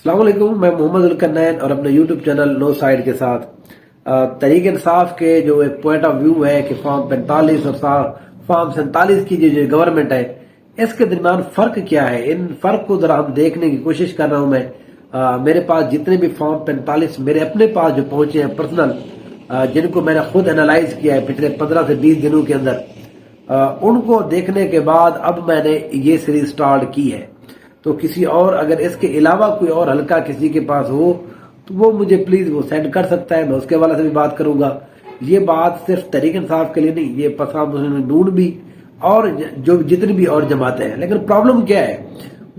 السلام علیکم، میں محمد الکنین اور اپنے یوٹیوب چینل نو سائیڈ کے ساتھ تحریک انصاف کے جو ایک پوائنٹ آف ویو ہے کہ فارم 45 اور فارم 47 کی جو گورنمنٹ ہے اس کے درمیان فرق کیا ہے، ان فرق کو ذرا ہم دیکھنے کی کوشش کر رہا ہوں میں۔ میرے پاس جتنے بھی فارم 45 میرے اپنے پاس جو پہنچے ہیں پرسنل، جن کو میں نے خود انالائز کیا ہے پچھلے 15 سے 20 دنوں کے اندر، ان کو دیکھنے کے بعد اب میں نے یہ سیریز سٹارٹ کی ہے۔ تو کسی اور اگر اس کے علاوہ کوئی اور حلقہ کسی کے پاس ہو تو وہ مجھے پلیز وہ سینڈ کر سکتا ہے، میں اس کے حوالے سے بھی بات کروں گا۔ یہ بات صرف تحریک انصاف کے لیے نہیں، یہ پسند مسلم نون بھی اور جو جتنی بھی اور جماعتیں ہیں۔ لیکن پرابلم کیا ہے،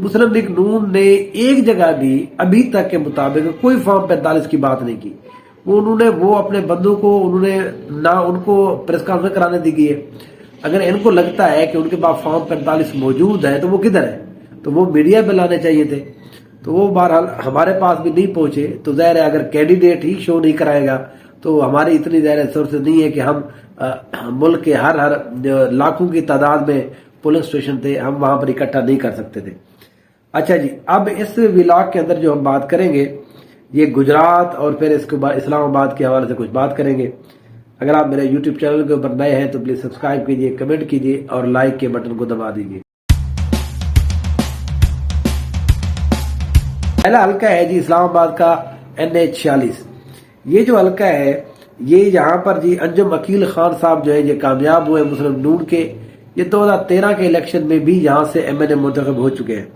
مسلم لیگ نون نے ایک جگہ بھی ابھی تک کے مطابق کوئی فارم 45 کی بات نہیں کی۔ انہوں نے اپنے بندوں کو نہ ان کو پریس کانفرنس کرانے دی گئی ہے۔ اگر ان کو لگتا ہے کہ ان کے پاس فارم 45 موجود ہے تو وہ کدھر ہے، تو وہ میڈیا پہ لانے چاہیے تھے، تو وہ بہرحال ہمارے پاس بھی نہیں پہنچے۔ تو ظاہر ہے اگر کینڈیڈیٹ ہی شو نہیں کرائے گا تو ہماری اتنی ظاہر سورسز نہیں ہے کہ ہم ملک کے ہر لاکھوں کی تعداد میں پولنگ اسٹیشن تھے، ہم وہاں پر اکٹھا نہیں کر سکتے تھے۔ اچھا جی، اب اس ولاگ کے اندر جو ہم بات کریں گے یہ گجرات اور پھر اس کے بعد اسلام آباد کے حوالے سے کچھ بات کریں گے۔ اگر آپ میرے یوٹیوب چینل کے اوپر نئے ہیں تو پلیز سبسکرائب کیجیے، کمنٹ کیجیے اور لائک کے بٹن کو دبا دیجیے۔ پہلا حلقہ ہے جی اسلام آباد کا NH46۔ یہ جو حلقہ ہے یہ یہاں پر جی انجم عقیل خان صاحب جو ہے یہ کامیاب ہوئے مسلم نون کے۔ یہ 2013 کے الیکشن میں بھی یہاں سے MNA منتخب ہو چکے ہیں۔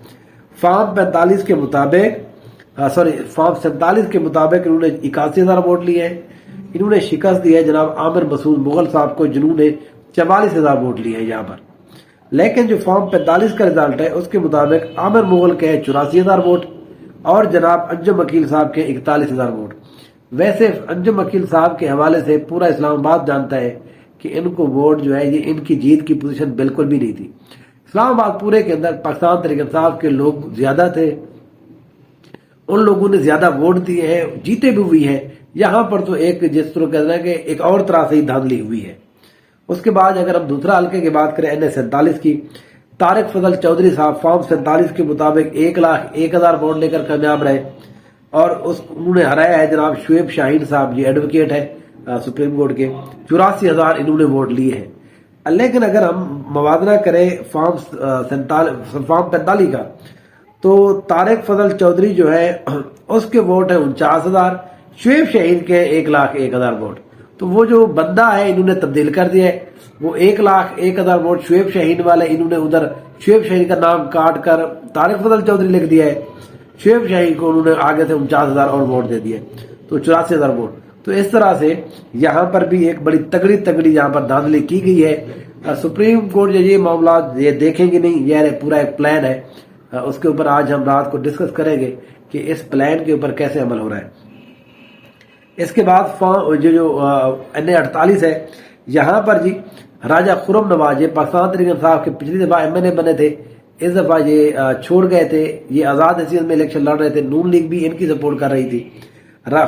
فارم 47 کے مطابق انہوں نے 81,000 ووٹ لیے ہیں۔ انہوں نے شکست دی ہے جناب عامر مسعود مغل صاحب کو، جنہوں نے 44,000 ووٹ لیے ہیں یہاں پر۔ لیکن جو فارم 45 کا رزلٹ ہے اس کے مطابق عامر مغل کے 84,000 ووٹ اور جناب انجم عقیل صاحب کے 41,000 ووٹ۔ ویسے انجم عقیل صاحب کے حوالے سے پورا اسلام آباد جانتا ہے کہ ان کو ووٹ جو ہے یہ ان کی جیت کی پوزیشن بالکل بھی نہیں تھی۔ اسلام آباد پورے کے اندر پاکستان تحریک انصاف کے لوگ زیادہ تھے، ان لوگوں نے زیادہ ووٹ دیے ہیں، جیتے بھی ہوئی ہیں۔ یہاں پر تو ایک جس طرح کہنا ہے کہ ایک اور طرح سے ہی دھاندلی ہوئی ہے۔ اس کے بعد اگر ہم دوسرا حلقے کی بات کریں NH47 کی، طارق فضل چودھری صاحب فارم 47 کے مطابق 1,01,000 ووٹ لے کر کامیاب رہے اور انہوں نے ہرایا ہے جناب شعیب شاہین صاحب، یہ ایڈوکیٹ ہے سپریم کورٹ کے، 84,000 انہوں نے ووٹ لیے ہیں۔ لیکن اگر ہم موازنہ کریں فارم 45 کا تو طارق فضل چودھری جو ہے اس کے ووٹ ہیں 49,000، شعیب شاہین کے 1,01,000 ووٹ۔ تو وہ جو بندہ ہے انہوں نے تبدیل کر دیا ہے، وہ 1,01,000 ووٹ شعیب شاہین والے انہوں نے ادھر شعیب شاہین کا نام کاٹ کر طارق فضل چودھری لکھ دیا ہے، شعیب شاہین کو انہوں نے آگے سے 49,000 اور ووٹ دے دیے، تو 84,000 ووٹ۔ تو اس طرح سے یہاں پر بھی ایک بڑی تگڑی یہاں پر دھاندلی کی گئی ہے۔ سپریم کورٹ یہ معاملات یہ دیکھیں گے نہیں، یہ پورا ایک پلان ہے، اس کے اوپر آج ہم رات کو ڈسکس کریں گے کہ اس پلان کے اوپر کیسے عمل ہو رہا ہے۔ اس کے بعد جو NA48 ہے، یہاں پر جی راجہ خرم نواز، یہ پاکستان تحریک انصاف کے پچھلی دفعہ MNA بنے تھے، اس دفعہ یہ چھوڑ گئے تھے، یہ آزاد حیثیت میں الیکشن لڑ رہے تھے، نون لیگ بھی ان کی سپورٹ کر رہی تھی۔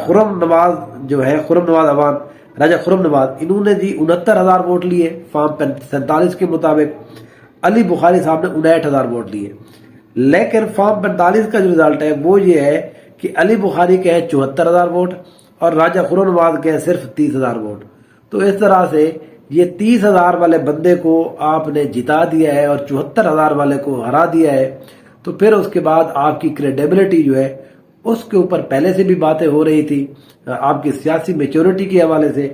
خرم نواز جو ہے، خرم نواز عوام، راجہ خرم نواز، انہوں نے جی 69,000 ووٹ لیے فارم 47 کے مطابق۔ علی بخاری صاحب نے 59,000 ووٹ لیے۔ لیکن فارم 45 کا جو رزلٹ ہے وہ یہ ہے کہ علی بخاری کے ہیں 74,000 ووٹ اور راجہ خرم نواز کے ہیں صرف 30,000 ووٹ۔ تو اس طرح سے یہ 30,000 والے بندے کو آپ نے جتا دیا ہے اور 74,000 والے کو ہرا دیا ہے، تو پھر اس کے بعد آپ کی کریڈیبلٹی جو ہے اس کے اوپر پہلے سے بھی باتیں ہو رہی تھی، آپ کی سیاسی میچورٹی کے حوالے سے،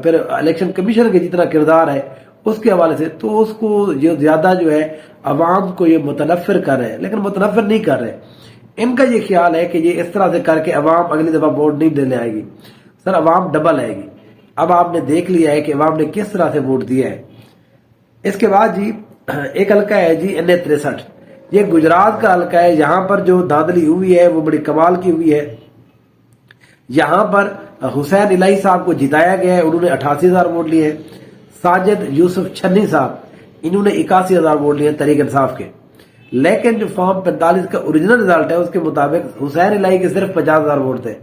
پھر الیکشن کمیشن کے جتنا کردار ہے اس کے حوالے سے، تو اس کو جو زیادہ جو ہے عوام کو یہ متنفر کر رہے ہیں، لیکن متنفر نہیں کر رہے۔ ان کا یہ خیال ہے کہ یہ اس طرح سے کر کے عوام اگلی دفعہ ووٹ نہیں دینے آئے گی، سر عوام ڈبل آئے گی۔ اب آپ نے دیکھ لیا ہے کہ عوام نے کس طرح سے ووٹ دیا ہے۔ اس کے بعد جی ایک حلقہ ہے جی NA63، یہ گجرات کا حلقہ ہے۔ یہاں پر جو دھاندلی ہوئی ہے وہ بڑی کمال کی ہوئی ہے۔ یہاں پر حسین الہی صاحب کو جتایا گیا ہے، انہوں نے 88,000 ووٹ لیے ہیں۔ ساجد یوسف چھنی صاحب، انہوں نے 81,000 ووٹ لیے ہیں تحریک انصاف کے۔ لیکن جو فارم 45 کا اوریجنل رزلٹ ہے اس کے مطابق حسین الہی کے صرف 50,000 ووٹ تھے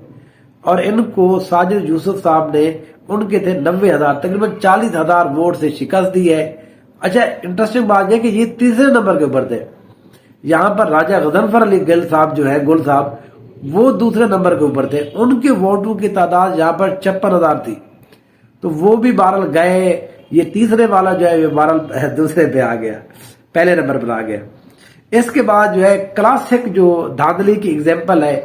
اور ان کو ساجد یوسف صاحب نے ان کے تھے 90,000، تقریباً 40,000 ووٹ سے شکست دی ہے۔ اچھا انٹرسٹنگ بات یہ کہ یہ تیسرے نمبر کے اوپر تھے۔ یہاں پر راجہ غضنفر علی گل صاحب جو ہے، گل صاحب، وہ دوسرے نمبر کے اوپر تھے، ان کے ووٹوں کی تعداد یہاں پر 56,000 تھی، تو وہ بھی بہرحال گئے۔ یہ تیسرے والا جو ہے بہرحال دوسرے پہ آ گیا، پہلے نمبر پر آ گیا۔ اس کے بعد جو ہے کلاسک جو دھاندلی کی اگزامپل ہے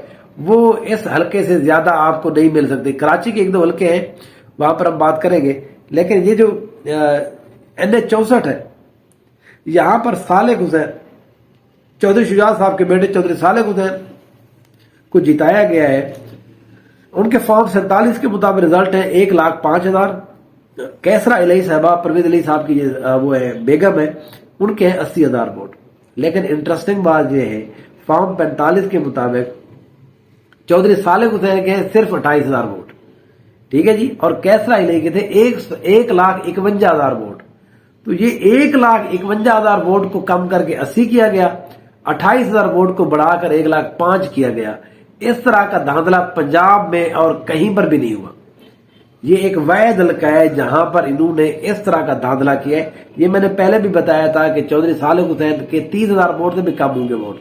وہ اس حلقے سے زیادہ آپ کو نہیں مل سکتی۔ کراچی کے ایک دو حلقے ہیں وہاں پر ہم بات کریں گے، لیکن یہ جو NH64 ہے یہاں پر صالح حسین چودھری شجاعت صاحب کے بیٹے چودھری صالح حسین کو جتایا گیا ہے۔ ان کے فارم 47 کے مطابق رزلٹ ہے 1,05,000۔ کیسرا الہی صاحبہ پرویز علی صاحب کی وہ ہے بیگم ہے، ان کے ہیں 80,000 ووٹ۔ لیکن انٹرسٹنگ بات یہ ہے فارم 45 کے مطابق چودھری صالح حسین کے ہیں صرف 28,000 ووٹ، ٹھیک ہے جی، اور کیسرا الہی کے تھے 1,51,000 ووٹ۔ تو یہ 1,51,000 ووٹ کو کم کر کے 80 کیا گیا، 28,000 ووٹ کو بڑھا کر 1,05,000 کیا گیا۔ اس طرح کا دھاندلا پنجاب میں اور کہیں پر بھی نہیں ہوا۔ یہ ایک واحد حلقہ ہے جہاں پر انہوں نے اس طرح کا دھاندلا کیا ہے۔ یہ میں نے پہلے بھی بتایا تھا کہ چودھری صالح حسین کے 30,000 ووٹ سے بھی کم ہوں گے ووٹ،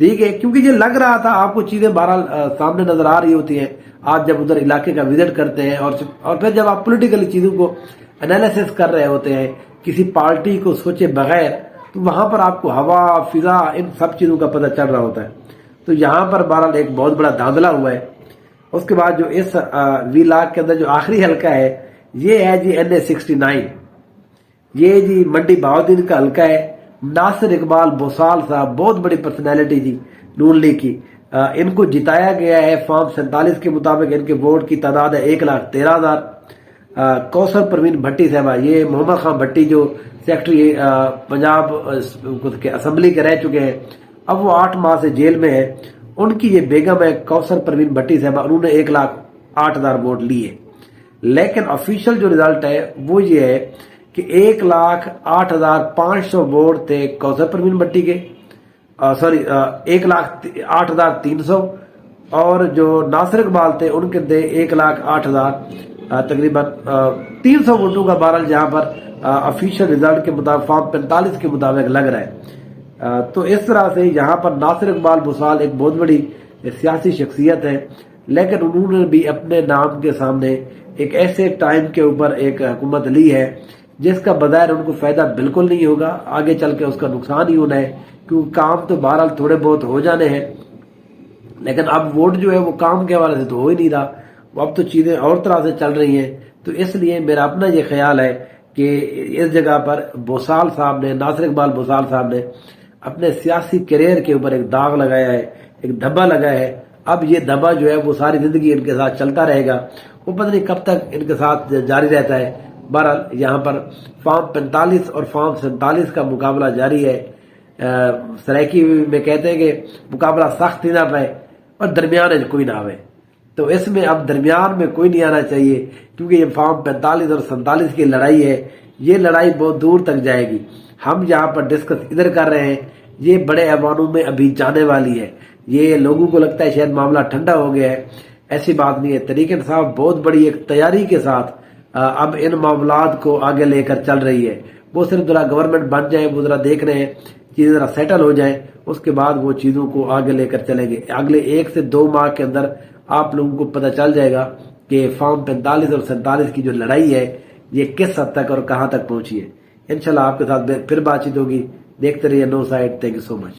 ٹھیک ہے، کیونکہ یہ لگ رہا تھا، آپ کو چیزیں بہرحال سامنے نظر آ رہی ہوتی ہیں آپ جب ادھر علاقے کا وزٹ کرتے ہیں، اور پھر جب آپ پولیٹیکل چیزوں کو انالیسس کر رہے ہوتے ہیں کسی پارٹی کو سوچے بغیر، تو وہاں پر آپ کو ہوا، فضا، ان سب چیزوں کا پتہ چل رہا ہوتا ہے۔ تو یہاں پر بہرحال ایک بہت بڑا دھاندلا ہوا ہے۔ اس کے بعد جو اس وی لاک کے اندر جو آخری حلقہ ہے یہ ہے جی NH69، یہ جی منڈی بہاؤالدین کا حلقہ ہے۔ ناصر اقبال بوسال صاحب بہت بڑی پرسنالٹی جی نون لیگ کی، ان کو جتایا گیا ہے۔ فارم 47 کے مطابق ان کے ووٹ کی تعداد ہے 1,13,000۔ کوثر پروین بھٹی صاحبہ، یہ محمد خان بھٹی جو سیکرٹری پنجاب کے اسمبلی کے رہ چکے ہیں، اب وہ 8 ماہ سے جیل میں ہے، ان کی یہ بیگم ہے کوثر پروین بھٹی صاحبہ، انہوں نے 1,08,000 ووٹ لیے۔ لیکن آفیشیل جو رزلٹ ہے وہ یہ ہے کہ 1,08,500 ووٹ تھے کوثر پروین بھٹی کے، 1,08,300، اور جو ناصر اقبال تھے ان کے تھے 1,08,000، تقریباً 300 ووٹوں کا بہرحال جہاں پر آفیشیل رزلٹ کے مطابق فارم 45 کے مطابق لگ رہا ہے۔ تو اس طرح سے یہاں پر ناصر اقبال بوسال ایک بہت بڑی سیاسی شخصیت ہے، لیکن انہوں نے بھی اپنے نام کے سامنے ایک ایسے ٹائم کے اوپر ایک حکومت لی ہے جس کا بظاہر ان کو فائدہ بالکل نہیں ہوگا، آگے چل کے اس کا نقصان ہی ہونا ہے، کیونکہ کام تو بہرحال تھوڑے بہت ہو جانے ہیں، لیکن اب ووٹ جو ہے وہ کام کے حوالے سے تو ہو ہی نہیں رہا، اب تو چیزیں اور طرح سے چل رہی ہیں۔ تو اس لیے میرا اپنا یہ خیال ہے کہ اس جگہ پر بوسال صاحب نے، ناصر اقبال بوسال صاحب نے اپنے سیاسی کیریئر کے اوپر ایک داغ لگایا ہے، ایک دھبا لگایا ہے۔ اب یہ دھبا جو ہے وہ ساری زندگی ان کے ساتھ چلتا رہے گا، وہ پتہ نہیں کب تک ان کے ساتھ جاری رہتا ہے۔ بہرحال یہاں پر فارم 45 اور فارم 47 کا مقابلہ جاری ہے۔ سرائکی میں کہتے ہیں کہ مقابلہ سخت ہی نہ پائے اور درمیان کوئی نہ آوے، تو اس میں اب درمیان میں کوئی نہیں آنا چاہیے، کیونکہ یہ فارم 45 اور 47 کی لڑائی ہے، یہ لڑائی بہت دور تک جائے گی۔ ہم یہاں پر ڈسکس ادھر کر رہے ہیں، یہ بڑے ایوانوں میں ابھی جانے والی ہے۔ یہ لوگوں کو لگتا ہے شاید معاملہ ٹھنڈا ہو گیا ہے، ایسی بات نہیں ہے۔ تحریک انصاف بہت بڑی ایک تیاری کے ساتھ اب ان معاملات کو آگے لے کر چل رہی ہے۔ وہ صرف ذرا گورنمنٹ بن جائے، وہ ذرا دیکھ رہے ہیں چیزیں ذرا سیٹل ہو جائیں، اس کے بعد وہ چیزوں کو آگے لے کر چلیں گے۔ اگلے 1 سے 2 ماہ کے اندر آپ لوگوں کو پتہ چل جائے گا کہ فارم 45 اور 47 کی جو لڑائی ہے یہ کس حد تک اور کہاں تک پہنچی ہے۔ انشاءاللہ آپ کے ساتھ پھر بات چیت ہوگی۔ دیکھتے رہیے نو سائیڈ۔ Thank you so much.